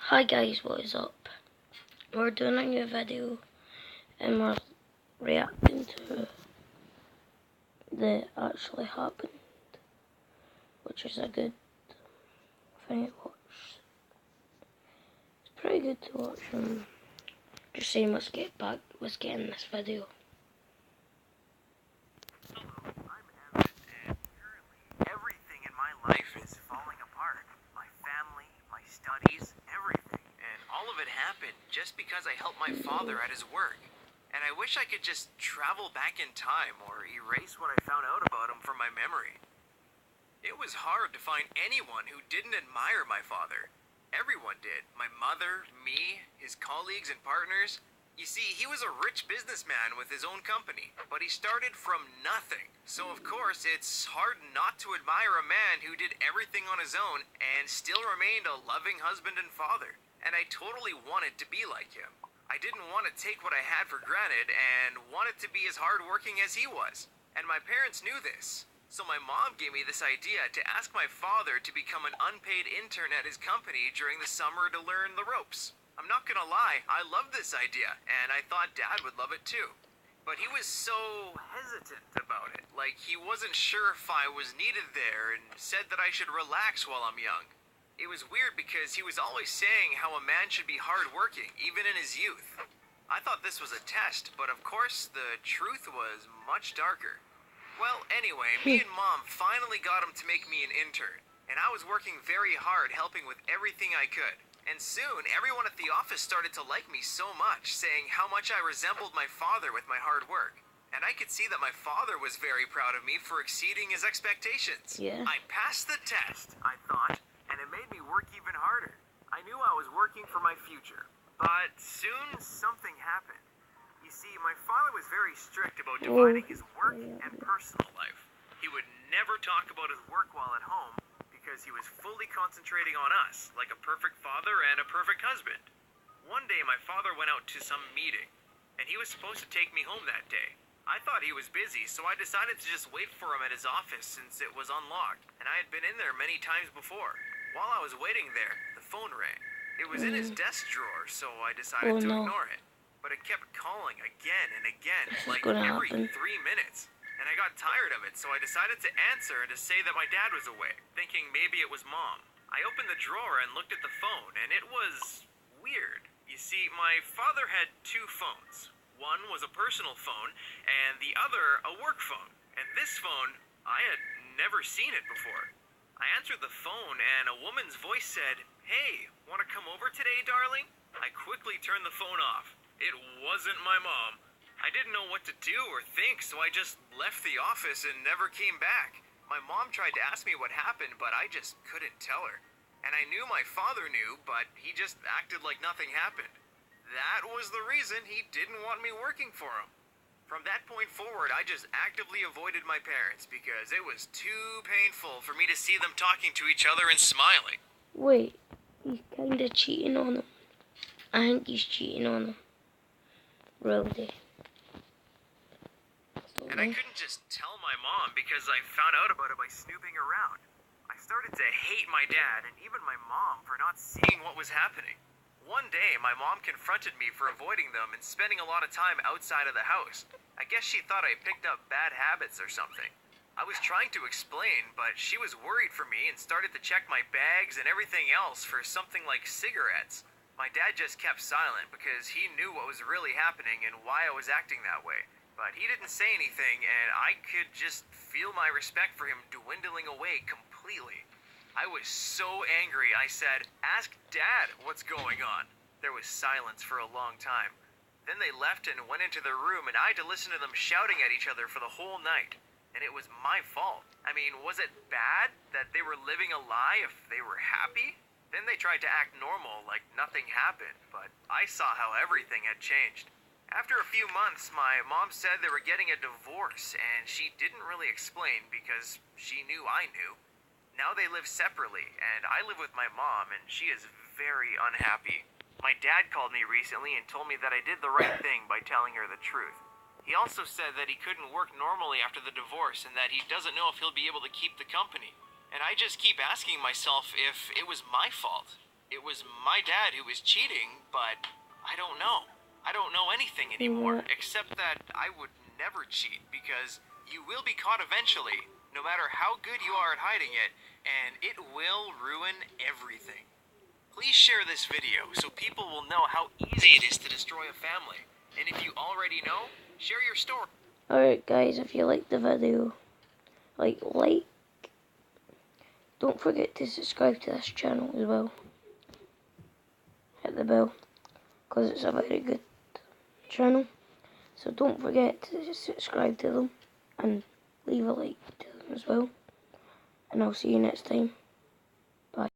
Hi guys, what is up? We're doing a new video and we're reacting to that actually happened, which is a good thing to watch. It's pretty good to watch. Just saying, let's get in this video. Hello, I'm Evan, and currently everything in my life is falling apart. My family, my studies, everything. And all of it happened just because I helped my father at his work. And I wish I could just travel back in time or erase what I found out about him from my memory. It was hard to find anyone who didn't admire my father. Everyone did. My mother, me, his colleagues and partners. You see, he was a rich businessman with his own company, but he started from nothing. So of course, it's hard not to admire a man who did everything on his own and still remained a loving husband and father. And I totally wanted to be like him. I didn't want to take what I had for granted and wanted to be as hardworking as he was. And my parents knew this. So my mom gave me this idea to ask my father to become an unpaid intern at his company during the summer to learn the ropes. I'm not gonna lie, I loved this idea, and I thought Dad would love it too. But he was so hesitant about it, like he wasn't sure if I was needed there and said that I should relax while I'm young. It was weird because he was always saying how a man should be hardworking, even in his youth. I thought this was a test, but of course the truth was much darker. Well, anyway, me and Mom finally got him to make me an intern, and I was working very hard helping with everything I could. And soon, everyone at the office started to like me so much, saying how much I resembled my father with my hard work. And I could see that my father was very proud of me for exceeding his expectations. Yeah. I passed the test, I thought, and it made me work even harder. I knew I was working for my future. But soon, something happened. You see, my father was very strict about dividing his work and personal life. He would never talk about his work while at home because he was fully concentrating on us, like a perfect father and a perfect husband. One day, my father went out to some meeting, and he was supposed to take me home that day. I thought he was busy, so I decided to just wait for him at his office since it was unlocked, and I had been in there many times before. While I was waiting there, the phone rang. It was in his desk drawer, so I decided to ignore it. But it kept calling again and again, like every 3 minutes. And I got tired of it, so I decided to answer and to say that my dad was away, thinking maybe it was Mom. I opened the drawer and looked at the phone, and it was weird. You see, my father had two phones. One was a personal phone, and the other a work phone. And this phone, I had never seen it before. I answered the phone, and a woman's voice said, "Hey, want to come over today, darling?" I quickly turned the phone off. It wasn't my mom. I didn't know what to do or think, so I just left the office and never came back. My mom tried to ask me what happened, but I just couldn't tell her. And I knew my father knew, but he just acted like nothing happened. That was the reason he didn't want me working for him. From that point forward, I just actively avoided my parents because it was too painful for me to see them talking to each other and smiling. Wait, he's kinda cheating on him. I think he's cheating on him. Really. And I couldn't just tell my mom because I found out about it by snooping around. I started to hate my dad and even my mom for not seeing what was happening. One day, my mom confronted me for avoiding them and spending a lot of time outside of the house. I guess she thought I picked up bad habits or something. I was trying to explain, but she was worried for me and started to check my bags and everything else for something like cigarettes. My dad just kept silent because he knew what was really happening and why I was acting that way. But he didn't say anything, and I could just feel my respect for him dwindling away completely. I was so angry, I said, "Ask Dad what's going on." There was silence for a long time. Then they left and went into their room, and I had to listen to them shouting at each other for the whole night. And it was my fault. I mean, was it bad that they were living a lie if they were happy? Then they tried to act normal, like nothing happened, but I saw how everything had changed. After a few months, my mom said they were getting a divorce, and she didn't really explain because she knew I knew. Now they live separately, and I live with my mom, and she is very unhappy. My dad called me recently and told me that I did the right thing by telling her the truth. He also said that he couldn't work normally after the divorce and that he doesn't know if he'll be able to keep the company. And I just keep asking myself if it was my fault. it was my dad who was cheating, but I don't know. I don't know anything anymore, except that I would never cheat because you will be caught eventually, no matter how good you are at hiding it, and it will ruin everything. Please share this video so people will know how easy it is to destroy a family. And if you already know, share your story. Alright guys, if you liked the video, like, don't forget to subscribe to this channel as well. Hit the bell, because it's a very good channel. So don't forget to subscribe to them and leave a like to them as well. And I'll see you next time.